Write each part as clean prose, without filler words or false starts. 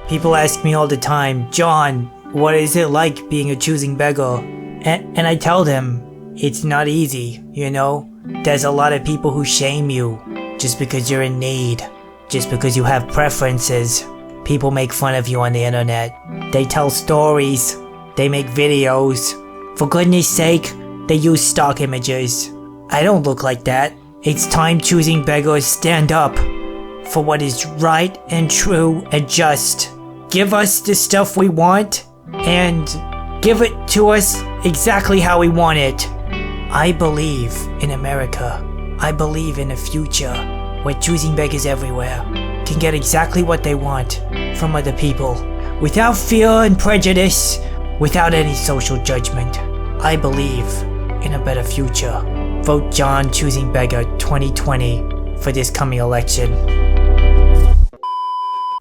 People ask me all the time, John, what is it like being a choosing beggar? And I tell them, it's not easy, you know? There's a lot of people who shame you just because you're in need, just because you have preferences. People make fun of you on the internet. They tell stories. They make videos. For goodness sake, they use stock images. I don't look like that. It's time choosing beggars stand up for what is right and true and just. Give us the stuff we want and give it to us exactly how we want it. I believe in America. I believe in a future where choosing beggars everywhere can get exactly what they want from other people without fear and prejudice, without any social judgment. I believe in a better future. Vote John Choosing Beggar 2020 for this coming election.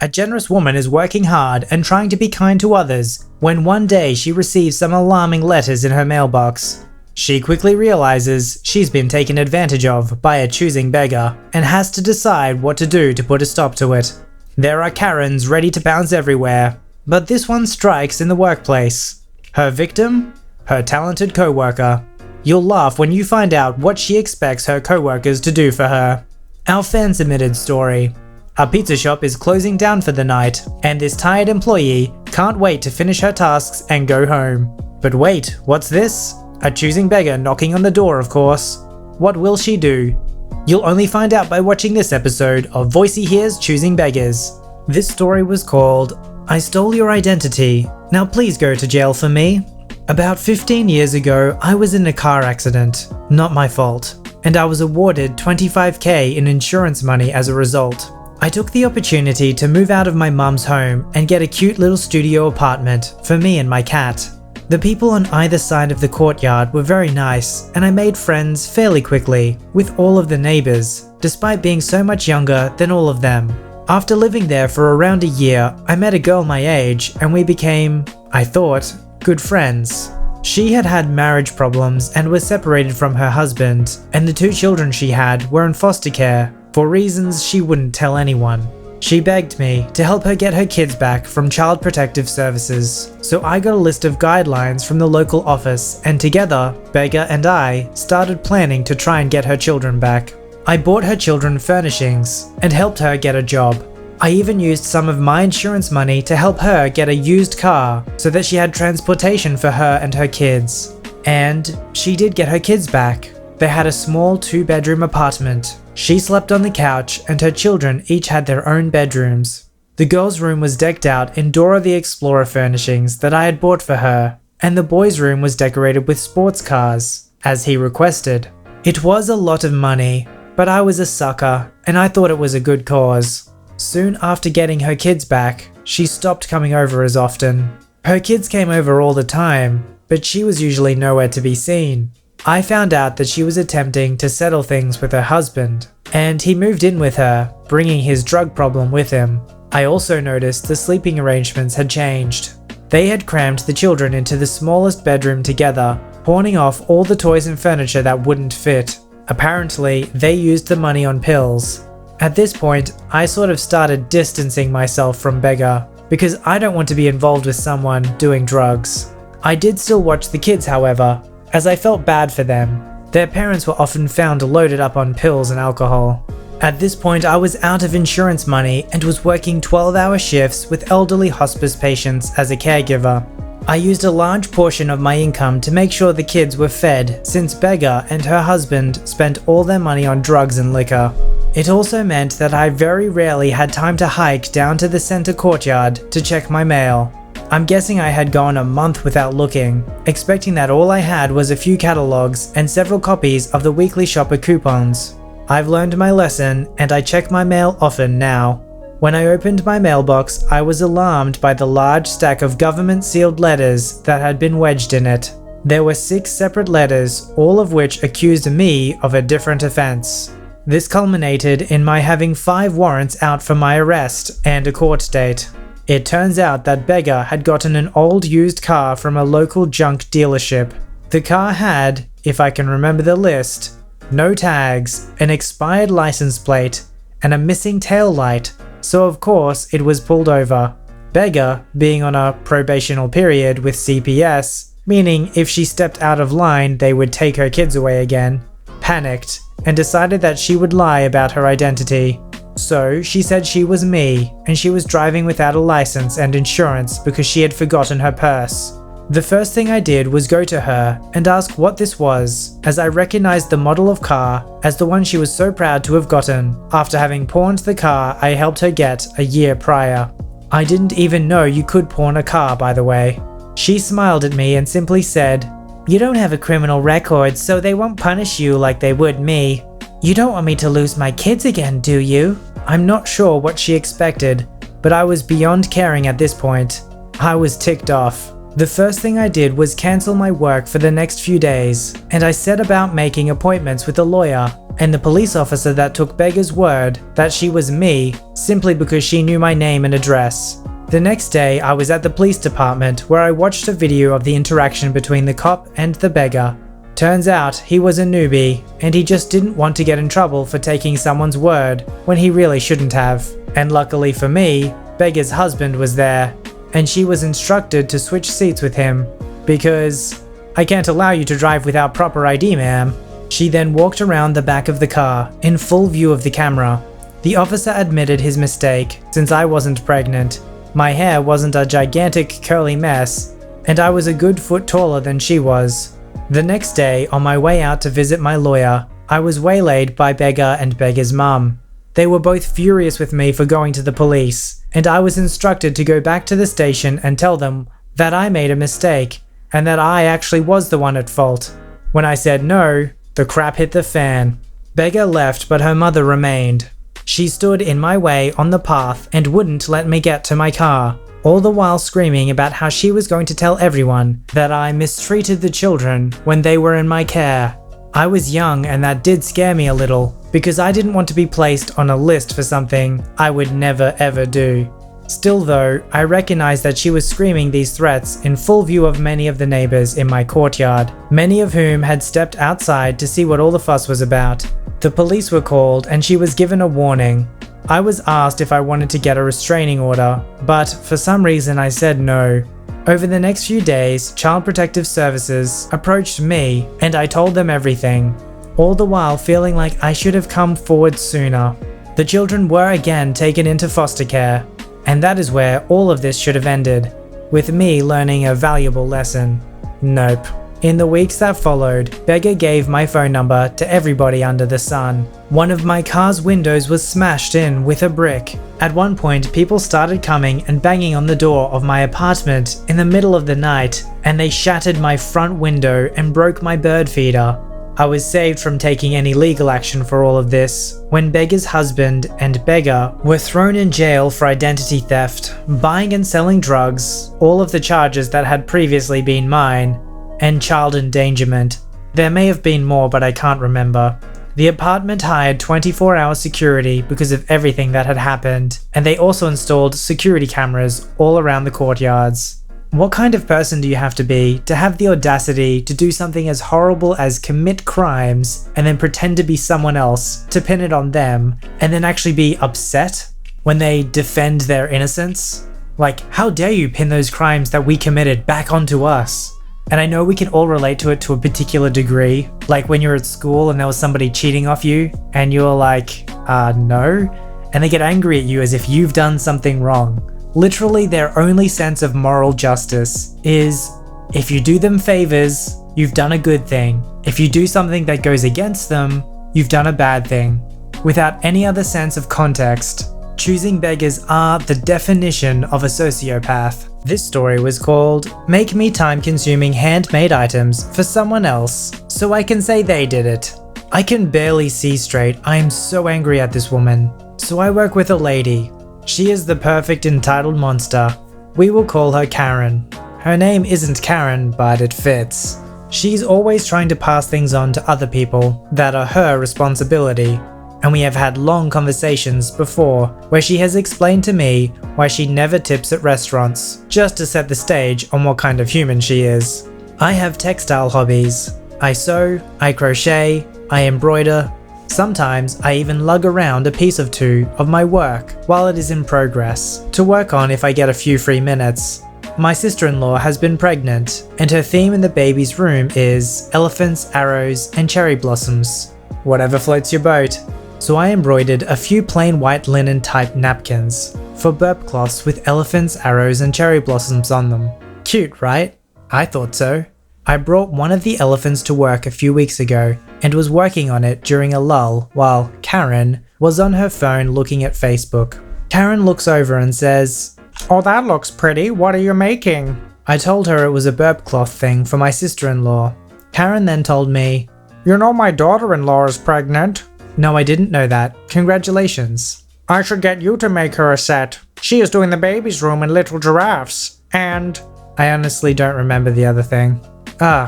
A generous woman is working hard and trying to be kind to others when one day she receives some alarming letters in her mailbox. She quickly realizes she's been taken advantage of by a choosing beggar and has to decide what to do to put a stop to it. There are Karens ready to pounce everywhere, but this one strikes in the workplace. Her victim? Her talented co-worker. You'll laugh when you find out what she expects her co-workers to do for her. Our fan-submitted story. A pizza shop is closing down for the night, and this tired employee can't wait to finish her tasks and go home. But wait, what's this? A choosing beggar knocking on the door, of course. What will she do? You'll only find out by watching this episode of VoiceyHere's Choosing Beggars. This story was called, I Stole Your Identity, Now Please Go to Jail for Me. About 15 years ago, I was in a car accident. Not my fault. And I was awarded $25,000 in insurance money as a result. I took the opportunity to move out of my mum's home and get a cute little studio apartment for me and my cat. The people on either side of the courtyard were very nice, and I made friends fairly quickly with all of the neighbors, despite being so much younger than all of them. After living there for around a year, I met a girl my age and we became, I thought, good friends. She had had marriage problems and was separated from her husband, and the 2 children she had were in foster care for reasons she wouldn't tell anyone. She begged me to help her get her kids back from Child Protective Services, so I got a list of guidelines from the local office, and together, Beggar and I started planning to try and get her children back. I bought her children furnishings and helped her get a job. I even used some of my insurance money to help her get a used car so that she had transportation for her and her kids. And she did get her kids back. They had a small 2-bedroom apartment. She slept on the couch and her children each had their own bedrooms. The girl's room was decked out in Dora the Explorer furnishings that I had bought for her, and the boy's room was decorated with sports cars, as he requested. It was a lot of money, but I was a sucker and I thought it was a good cause. Soon after getting her kids back, she stopped coming over as often. Her kids came over all the time, but she was usually nowhere to be seen. I found out that she was attempting to settle things with her husband, and he moved in with her, bringing his drug problem with him. I also noticed the sleeping arrangements had changed. They had crammed the children into the smallest bedroom together, pawning off all the toys and furniture that wouldn't fit. Apparently, they used the money on pills. At this point, I sort of started distancing myself from Beggar, because I don't want to be involved with someone doing drugs. I did still watch the kids, however, as I felt bad for them. Their parents were often found loaded up on pills and alcohol. At this point, I was out of insurance money and was working 12-hour shifts with elderly hospice patients as a caregiver. I used a large portion of my income to make sure the kids were fed, since Beggar and her husband spent all their money on drugs and liquor. It also meant that I very rarely had time to hike down to the center courtyard to check my mail. I'm guessing I had gone a month without looking, expecting that all I had was a few catalogs and several copies of the weekly shopper coupons. I've learned my lesson and I check my mail often now. When I opened my mailbox, I was alarmed by the large stack of government-sealed letters that had been wedged in it. There were 6 separate letters, all of which accused me of a different offense. This culminated in my having 5 warrants out for my arrest and a court date. It turns out that Beggar had gotten an old used car from a local junk dealership. The car had, if I can remember the list, no tags, an expired license plate, and a missing tail light, so of course it was pulled over. Beggar being on a probational period with CPS, meaning if she stepped out of line they would take her kids away again, panicked and decided that she would lie about her identity. So she said she was me and she was driving without a license and insurance because she had forgotten her purse. The first thing I did was go to her and ask what this was, as I recognized the model of car as the one she was so proud to have gotten after having pawned the car I helped her get a year prior. I didn't even know you could pawn a car, by the way. She smiled at me and simply said, "You don't have a criminal record, so they won't punish you like they would me. You don't want me to lose my kids again, do you?" I'm not sure what she expected, but I was beyond caring at this point. I was ticked off. The first thing I did was cancel my work for the next few days, and I set about making appointments with a lawyer and the police officer that took Beggar's word that she was me simply because she knew my name and address. The next day, I was at the police department where I watched a video of the interaction between the cop and the beggar. Turns out he was a newbie, and he just didn't want to get in trouble for taking someone's word when he really shouldn't have. And luckily for me, Beggar's husband was there, and she was instructed to switch seats with him, because I can't allow you to drive without proper ID, ma'am. She then walked around the back of the car, in full view of the camera. The officer admitted his mistake, since I wasn't pregnant. My hair wasn't a gigantic curly mess, and I was a good foot taller than she was. The next day, on my way out to visit my lawyer, I was waylaid by Beggar and Beggar's mum. They were both furious with me for going to the police, and I was instructed to go back to the station and tell them that I made a mistake, and that I actually was the one at fault. When I said no, the crap hit the fan. Beggar left, but her mother remained. She stood in my way on the path and wouldn't let me get to my car, all the while screaming about how she was going to tell everyone that I mistreated the children when they were in my care. I was young and that did scare me a little, because I didn't want to be placed on a list for something I would never ever do. Still though, I recognized that she was screaming these threats in full view of many of the neighbors in my courtyard, many of whom had stepped outside to see what all the fuss was about. The police were called and she was given a warning. I was asked if I wanted to get a restraining order, but for some reason I said no. Over the next few days, Child Protective Services approached me and I told them everything, all the while feeling like I should have come forward sooner. The children were again taken into foster care, and that is where all of this should have ended, with me learning a valuable lesson. Nope. In the weeks that followed, Beggar gave my phone number to everybody under the sun. One of my car's windows was smashed in with a brick. At one point, people started coming and banging on the door of my apartment in the middle of the night, and they shattered my front window and broke my bird feeder. I was saved from taking any legal action for all of this when Beggar's husband and Beggar were thrown in jail for identity theft, buying and selling drugs, all of the charges that had previously been mine, and child endangerment. There may have been more, but I can't remember. The apartment hired 24-hour security because of everything that had happened, and they also installed security cameras all around the courtyards. What kind of person do you have to have the audacity to do something as horrible as commit crimes and then pretend to be someone else to pin it on them, and then actually be upset when they defend their innocence? Like, how dare you pin those crimes that we committed back onto us? And I know we can all relate to it to a particular degree, like when you're at school and there was somebody cheating off you and you're like, no, and they get angry at you as if you've done something wrong. Literally, their only sense of moral justice is, if you do them favors, you've done a good thing. If you do something that goes against them, you've done a bad thing. Without any other sense of context, choosing beggars are the definition of a sociopath. This story was called "Make Me Time-Consuming Handmade Items for Someone Else So I Can Say They Did It." I can barely see straight. I am so angry at this woman. So I work with a lady. She is the perfect entitled monster. We will call her Karen. Her name isn't Karen, but it fits. She's always trying to pass things on to other people that are her responsibility. And we have had long conversations before where she has explained to me why she never tips at restaurants, just to set the stage on what kind of human she is. I have textile hobbies. I sew, I crochet, I embroider, Sometimes I even lug around a piece of two of my work while it is in progress, to work on if I get a few free minutes. My sister-in-law has been pregnant, and her theme in the baby's room is elephants, arrows, and cherry blossoms. Whatever floats your boat. So I embroidered a few plain white linen type napkins for burp cloths with elephants, arrows, and cherry blossoms on them. Cute, right? I thought so. I brought one of the elephants to work a few weeks ago and was working on it during a lull while Karen was on her phone looking at Facebook. Karen looks over and says, "Oh, that looks pretty. What are you making?" I told her it was a burp cloth thing for my sister-in-law. Karen then told me, "You know my daughter-in-law is pregnant." No, I didn't know that. Congratulations. "I should get you to make her a set. She is doing the baby's room and little giraffes. And..." I honestly don't remember the other thing.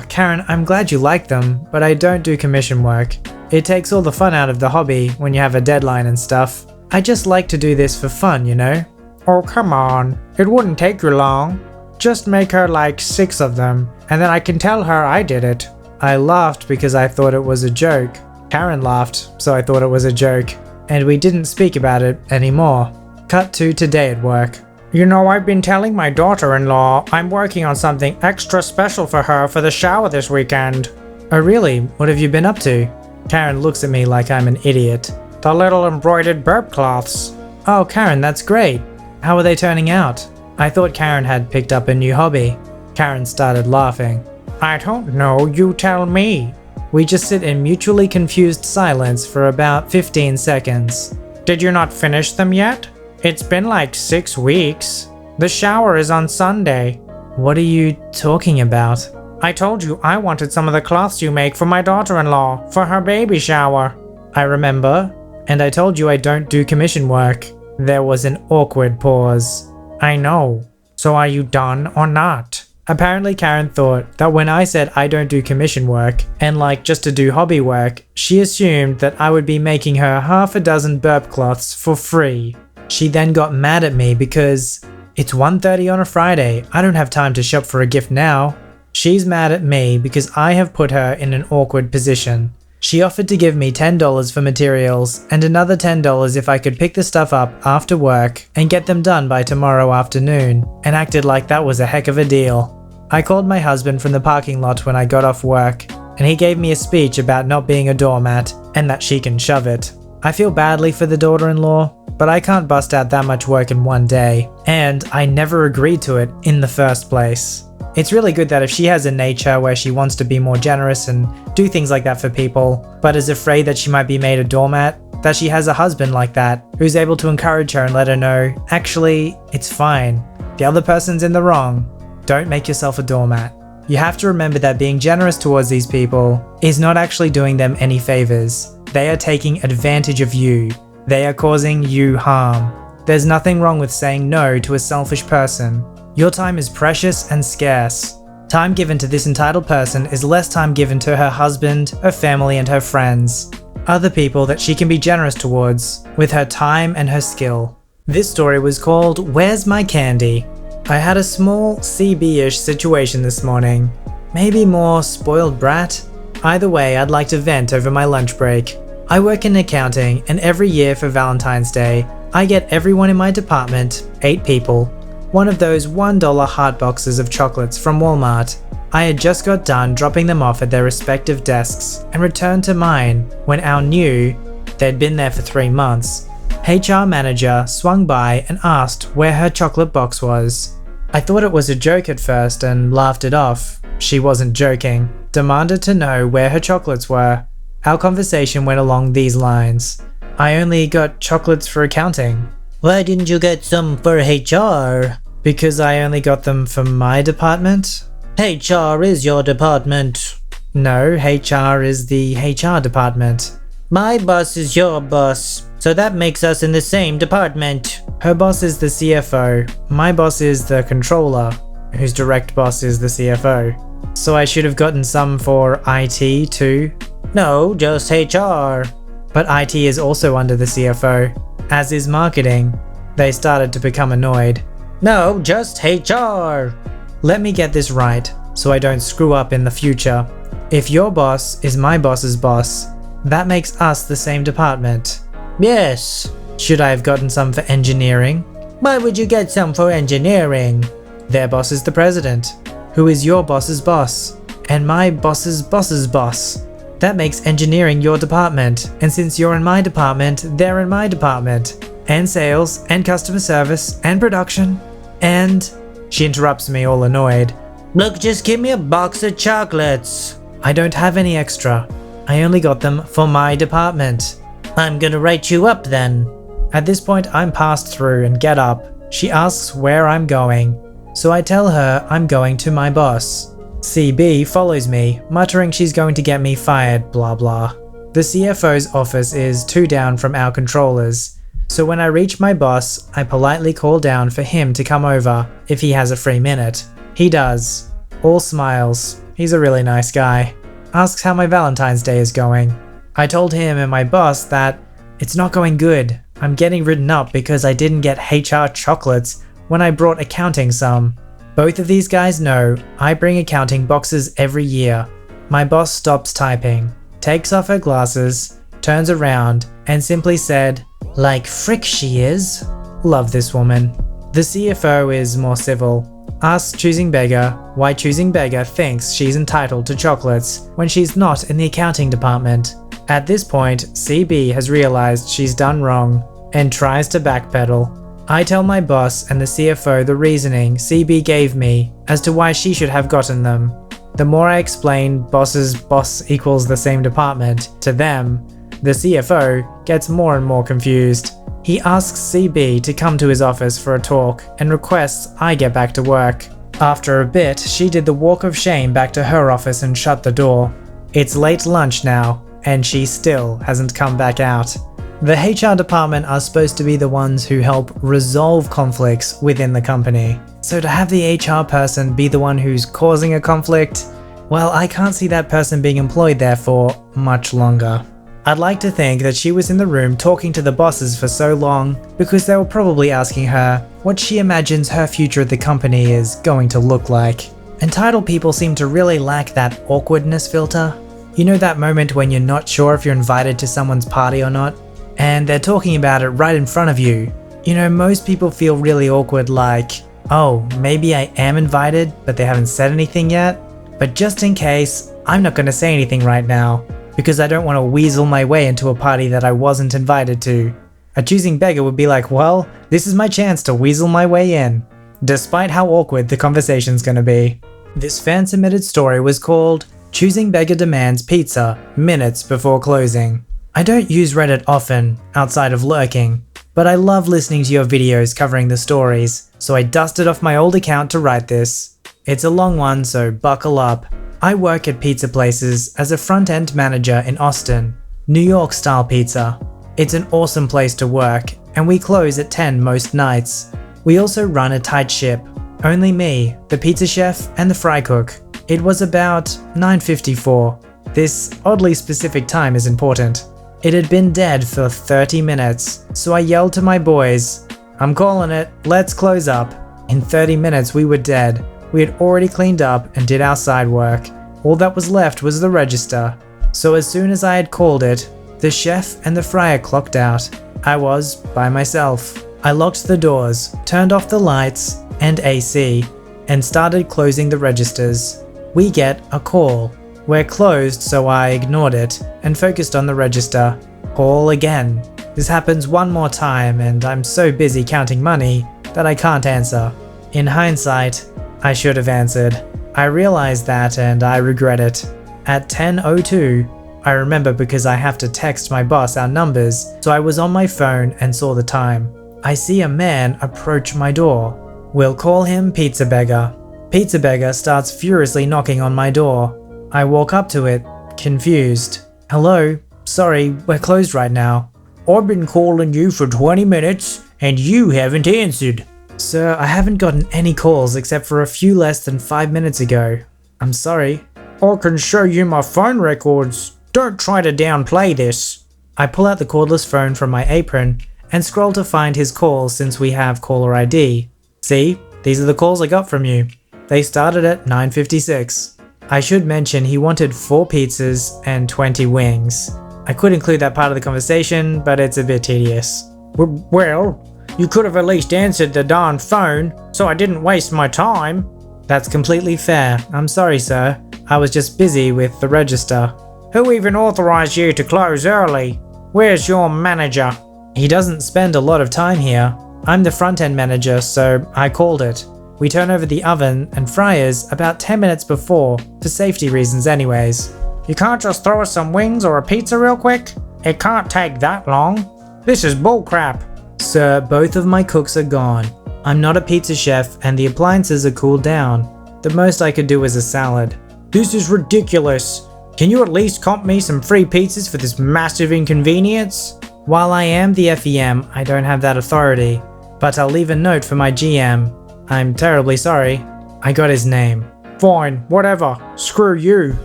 Karen, I'm glad you like them, but I don't do commission work. It takes all the fun out of the hobby when you have a deadline and stuff. I just like to do this for fun, you know? "Oh, come on. It wouldn't take you long. Just make her like 6 of them, and then I can tell her I did it." I laughed because I thought it was a joke. Karen laughed, so I thought it was a joke. And we didn't speak about it anymore. Cut to today at work. "You know, I've been telling my daughter-in-law I'm working on something extra special for her for the shower this weekend." "Oh really? What have you been up to?" Karen looks at me like I'm an idiot. "The little embroidered burp cloths." "Oh Karen, that's great. How are they turning out?" I thought Karen had picked up a new hobby. Karen started laughing. "I don't know, you tell me." We just sit in mutually confused silence for about 15 seconds. "Did you not finish them yet? It's been like 6 weeks. The shower is on Sunday." "What are you talking about?" "I told you I wanted some of the cloths you make for my daughter-in-law for her baby shower." "I remember. And I told you I don't do commission work." There was an awkward pause. "I know. So are you done or not?" Apparently Karen thought that when I said I don't do commission work and like just to do hobby work, she assumed that I would be making her half a dozen burp cloths for free. She then got mad at me because it's 1:30 on a Friday. I don't have time to shop for a gift now. She's mad at me because I have put her in an awkward position. She offered to give me $10 for materials and another $10 if I could pick the stuff up after work and get them done by tomorrow afternoon, and acted like that was a heck of a deal. I called my husband from the parking lot when I got off work, and he gave me a speech about not being a doormat and that she can shove it. I feel badly for the daughter-in-law, but I can't bust out that much work in one day, and I never agreed to it in the first place. It's really good that if she has a nature where she wants to be more generous and do things like that for people, but is afraid that she might be made a doormat, that she has a husband like that who's able to encourage her and let her know, actually, it's fine. The other person's in the wrong. Don't make yourself a doormat. You have to remember that being generous towards these people is not actually doing them any favors. They are taking advantage of you. They are causing you harm. There's nothing wrong with saying no to a selfish person. Your time is precious and scarce. Time given to this entitled person is less time given to her husband, her family, and her friends. Other people that she can be generous towards with her time and her skill. This story was called Where's My Candy? I had a small CB-ish situation this morning. Maybe more spoiled brat? Either way, I'd like to vent over my lunch break. I work in accounting, and every year for Valentine's Day, I get everyone in my department, 8 people, one of those $1 heart boxes of chocolates from Walmart. I had just got done dropping them off at their respective desks and returned to mine when our new, they'd been there for 3 months, HR manager swung by and asked where her chocolate box was. I thought it was a joke at first and laughed it off. She wasn't joking, demanded to know where her chocolates were. Our conversation went along these lines. I only got chocolates for accounting. Why didn't you get some for HR? Because I only got them for my department? HR is your department. No, HR is the HR department. My boss is your boss, so that makes us in the same department. Her boss is the CFO. My boss is the controller, whose direct boss is the CFO. So I should have gotten some for IT too? No, just HR. But IT is also under the CFO, as is marketing. They started to become annoyed. No, just HR. Let me get this right, so I don't screw up in the future. If your boss is my boss's boss, That makes us the same department. Yes. Should I have gotten some for engineering? Why would you get some for engineering? Their boss is the president, who is your boss's boss, and my boss's boss's boss. That makes engineering your department, and since you're in my department, they're in my department. And sales, and customer service, and production, and... She interrupts me, all annoyed. Look, just give me a box of chocolates. I don't have any extra. I only got them for my department. I'm gonna write you up then. At this point, I'm passed through and get up. She asks where I'm going, so I tell her I'm going to my boss. CB follows me, muttering she's going to get me fired, blah blah. The CFO's office is 2 down from our controllers, so when I reach my boss, I politely call down for him to come over if he has a free minute. He does. All smiles. He's a really nice guy. Asks how my Valentine's Day is going. I told him and my boss that it's not going good. I'm getting written up because I didn't get HR chocolates when I brought accounting some. Both of these guys know I bring accounting boxes every year. My boss stops typing, takes off her glasses, turns around, and simply said, "Like frick she is." Love this woman. The CFO is more civil. Asks ChoosingBeggar why ChoosingBeggar thinks she's entitled to chocolates when she's not in the accounting department. At this point, CB has realized she's done wrong and tries to backpedal. I tell my boss and the CFO the reasoning CB gave me as to why she should have gotten them. The more I explain boss's boss equals the same department to them, the CFO gets more and more confused. He asks CB to come to his office for a talk and requests I get back to work. After a bit, she did the walk of shame back to her office and shut the door. It's late lunch now, and she still hasn't come back out. The HR department are supposed to be the ones who help resolve conflicts within the company. So to have the HR person be the one who's causing a conflict, well, I can't see that person being employed there for much longer. I'd like to think that she was in the room talking to the bosses for so long because they were probably asking her what she imagines her future at the company is going to look like. Entitled people seem to really lack that awkwardness filter. You know that moment when you're not sure if you're invited to someone's party or not? And they're talking about it right in front of you. You know, most people feel really awkward like, oh, maybe I am invited, but they haven't said anything yet. But just in case, I'm not going to say anything right now, because I don't want to weasel my way into a party that I wasn't invited to. A ChoosingBeggar would be like, well, this is my chance to weasel my way in, despite how awkward the conversation's going to be. This fan-submitted story was called ChoosingBeggar Demands Pizza Minutes Before Closing. I don't use Reddit often, outside of lurking, but I love listening to your videos covering the stories, so I dusted off my old account to write this. It's a long one, so buckle up. I work at pizza places as a front-end manager in Austin, New York style pizza. It's an awesome place to work, and we close at 10 most nights. We also run a tight ship. Only me, the pizza chef, and the fry cook. It was about 9:54. This oddly specific time is important. It had been dead for 30 minutes, so I yelled to my boys, "I'm calling it, let's close up." In 30 minutes we were dead. We had already cleaned up and did our side work. All that was left was the register. So as soon as I had called it, the chef and the fryer clocked out. I was by myself. I locked the doors, turned off the lights and AC, and started closing the registers. We get a call. We're closed, so I ignored it and focused on the register. Call again. This happens one more time and I'm so busy counting money that I can't answer. In hindsight, I should have answered. I realized that and I regret it. At 10:02, I remember because I have to text my boss our numbers, so I was on my phone and saw the time. I see a man approach my door. We'll call him Pizza Beggar. Pizza Beggar starts furiously knocking on my door. I walk up to it, confused. "Hello, sorry, we're closed right now." "I've been calling you for 20 minutes and you haven't answered." "Sir, I haven't gotten any calls except for a few less than 5 minutes ago. I'm sorry." "I can show you my phone records. Don't try to downplay this." I pull out the cordless phone from my apron and scroll to find his calls since we have caller ID. See, these are the calls I got from you. They started at 9:56. I should mention he wanted 4 pizzas and 20 wings. I could include that part of the conversation, but it's a bit tedious. Well, you could have at least answered the darn phone, so I didn't waste my time. That's completely fair. I'm sorry, sir. I was just busy with the register. Who even authorized you to close early? Where's your manager? He doesn't spend a lot of time here. I'm the front-end manager, so I called it. We turn over the oven and fryers about 10 minutes before, for safety reasons anyways. You can't just throw us some wings or a pizza real quick? It can't take that long. This is bullcrap. Sir, both of my cooks are gone. I'm not a pizza chef and the appliances are cooled down. The most I could do is a salad. This is ridiculous. Can you at least comp me some free pizzas for this massive inconvenience? While I am the FEM, I don't have that authority, but I'll leave a note for my GM. I'm terribly sorry. I got his name. Fine, whatever. Screw you.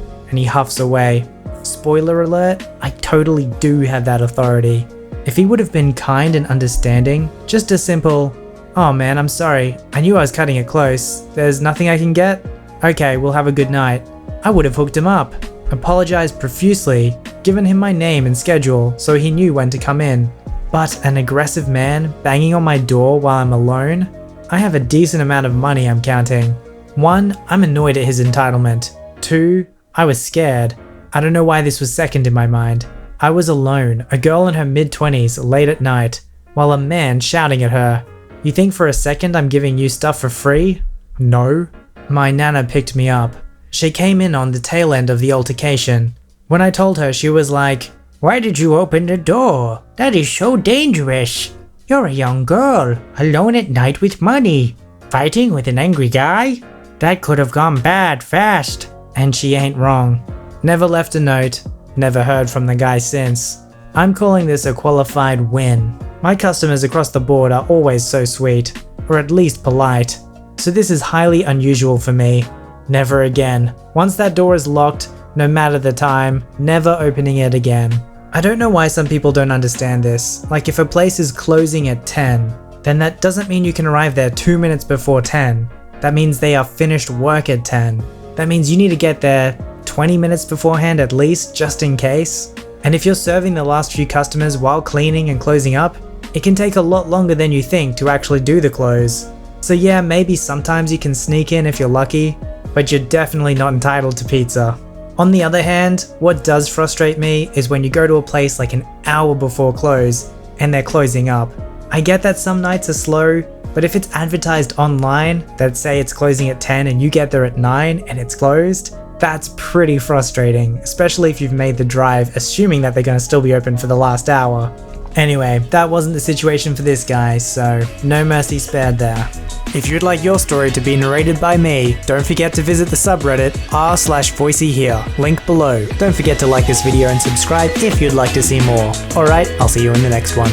And he huffs away. Spoiler alert, I totally do have that authority. If he would have been kind and understanding, just a simple, "Oh man, I'm sorry, I knew I was cutting it close. There's nothing I can get? Okay, we'll have a good night," I would have hooked him up, apologized profusely, given him my name and schedule so he knew when to come in. But an aggressive man banging on my door while I'm alone? I have a decent amount of money I'm counting. 1, I'm annoyed at his entitlement. 2, I was scared. I don't know why this was second in my mind. I was alone, a girl in her mid-20s, late at night, while a man shouting at her. You think for a second I'm giving you stuff for free? No. My nana picked me up. She came in on the tail end of the altercation. When I told her, she was like, "Why did you open the door? That is so dangerous. You're a young girl, alone at night with money, fighting with an angry guy? That could have gone bad fast." And she ain't wrong. Never left a note, never heard from the guy since. I'm calling this a qualified win. My customers across the board are always so sweet, or at least polite. So this is highly unusual for me. Never again. Once that door is locked, no matter the time, never opening it again. I don't know why some people don't understand this. Like if a place is closing at 10, then that doesn't mean you can arrive there 2 minutes before 10. That means they are finished work at 10. That means you need to get there 20 minutes beforehand at least, just in case. And if you're serving the last few customers while cleaning and closing up, it can take a lot longer than you think to actually do the close. So yeah, maybe sometimes you can sneak in if you're lucky, but you're definitely not entitled to pizza. On the other hand, what does frustrate me is when you go to a place like an hour before close and they're closing up. I get that some nights are slow, but if it's advertised online that say it's closing at 10 and you get there at 9 and it's closed, that's pretty frustrating, especially if you've made the drive assuming that they're going to still be open for the last hour. Anyway, that wasn't the situation for this guy, so no mercy spared there. If you'd like your story to be narrated by me, don't forget to visit the subreddit r/VoiceyHere, link below. Don't forget to like this video and subscribe if you'd like to see more. Alright, I'll see you in the next one.